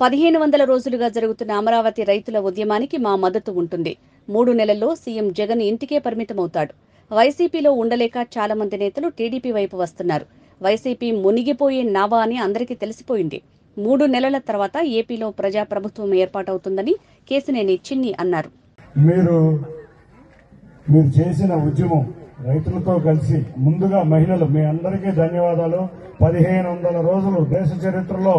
1500 రోజులుగా జరుగుతున్న అమరావతి రైతుల ఉద్యమానికి మా మద్దతు ఉంటుంది. 3 నెలల్లో సీఎం జగన్ ఇంటికే పరిమితమవుతాడు. వైసీపీలో ఉండలేక చాలా మంది నేతలు టీడీపీ వైపు వస్తున్నారు. వైసీపీ మునిగిపోయే నావా అని అందరికీ తెలిసిపోయింది. 3 నెలల తర్వాత ఏపీలో ప్రజాప్రభుత్వం ఏర్పాటవుతుందని కేశినేని చిన్ని అన్నారు. మీరు చేసిన ఉద్యమం రైతులతో కలిసి ముందుగా మహిళలు మీ అందరికీ ధన్యవాదాలు. 1500 రోజులు దేశ చరిత్రలో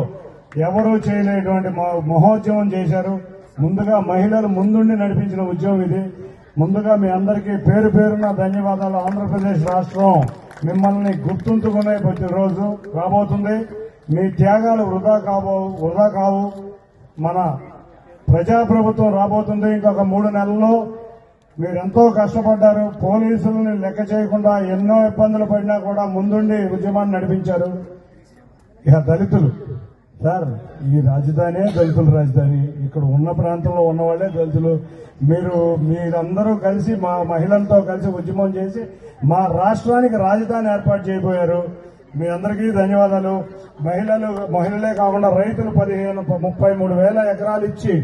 ఎవరూ చేయలేటువంటి మహోద్యమం చేశారు. ముందుగా మహిళలు ముందుండి నడిపించిన ఉద్యమం ఇది. ముందుగా మీ అందరికీ పేరు పేరున ధన్యవాదాలు. ఆంధ్రప్రదేశ్ రాష్ట్రం మిమ్మల్ని గుర్తుంచుకునే ప్రతి రోజు రాబోతుంది. మీ త్యాగాలు వృధా కావు. మన ప్రజాప్రభుత్వం రాబోతుంది. ఇంకొక 3 నెలల్లో మీరెంతో కష్టపడ్డారు. పోలీసులను లెక్క చేయకుండా ఎన్నో ఇబ్బందులు పడినా కూడా ముందుండి ఉద్యమాన్ని నడిపించారు. ఇక దళితులు సార్, ఈ రాజధానే దళితుల రాజధాని. ఇక్కడ ఉన్న ప్రాంతంలో ఉన్నవాళ్లే దళితులు. మీరందరూ కలిసి మా మహిళలతో కలిసి ఉద్యమం చేసి మా రాష్ట్రానికి రాజధాని ఏర్పాటు చేయబోయారు. మీ అందరికీ ధన్యవాదాలు. మహిళలే కాకుండా రైతులు 33,000 ఎకరాలు ఇచ్చి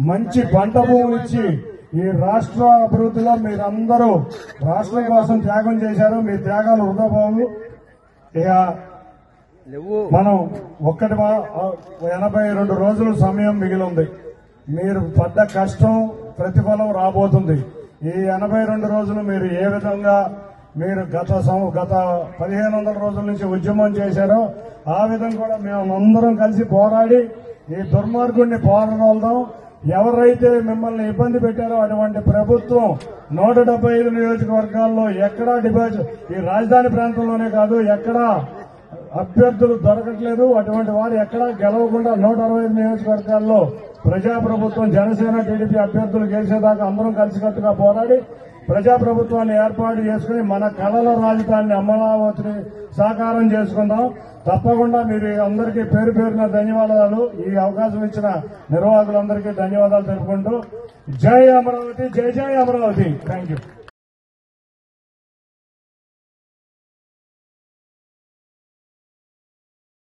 మంచి పంట భూములు ఇచ్చి ఈ రాష్ట్ర అభివృద్ధిలో మీరందరూ రాష్ట్రం కోసం త్యాగం చేశారు. మీ త్యాగాలు వృధా పోవు. ఇక మనం 82 రోజులు సమయం మిగిలి ఉంది. మీరు పడ్డ కష్టం ప్రతిఫలం రాబోతుంది. ఈ 82 రోజులు మీరు ఏ విధంగా మీరు గత 1500 రోజుల నుంచి ఉద్యమం చేశారో ఆ విధంగా కూడా మేము అందరం కలిసి పోరాడి ఈ దుర్మార్గుడిని పోరాడదాం. ఎవరైతే మిమ్మల్ని ఇబ్బంది పెట్టారో అటువంటి ప్రభుత్వం 175 నియోజకవర్గాల్లో ఎక్కడా ఈ రాజధాని ప్రాంతంలోనే కాదు ఎక్కడా అభ్యర్థులు దొరకట్లేదు. అటువంటి వారు ఎక్కడా గెలవకుండా 165 నియోజకవర్గాల్లో ప్రజాప్రభుత్వం జనసేన టీడీపీ అభ్యర్థులు గెలిచేదాకా అందరం కలిసికట్టుగా పోరాడి ప్రజాప్రభుత్వాన్ని ఏర్పాటు చేసుకుని మన కళల రాజధానిని అమరావతిని సాకారం చేసుకుందాం. తప్పకుండా మీరు అందరికీ పేరు పేరున ధన్యవాదాలు. ఈ అవకాశం ఇచ్చిన నిర్వాహకులందరికీ ధన్యవాదాలు తెలుపుకుంటూ జై అమరావతి, జై జై అమరావతి. Thank you.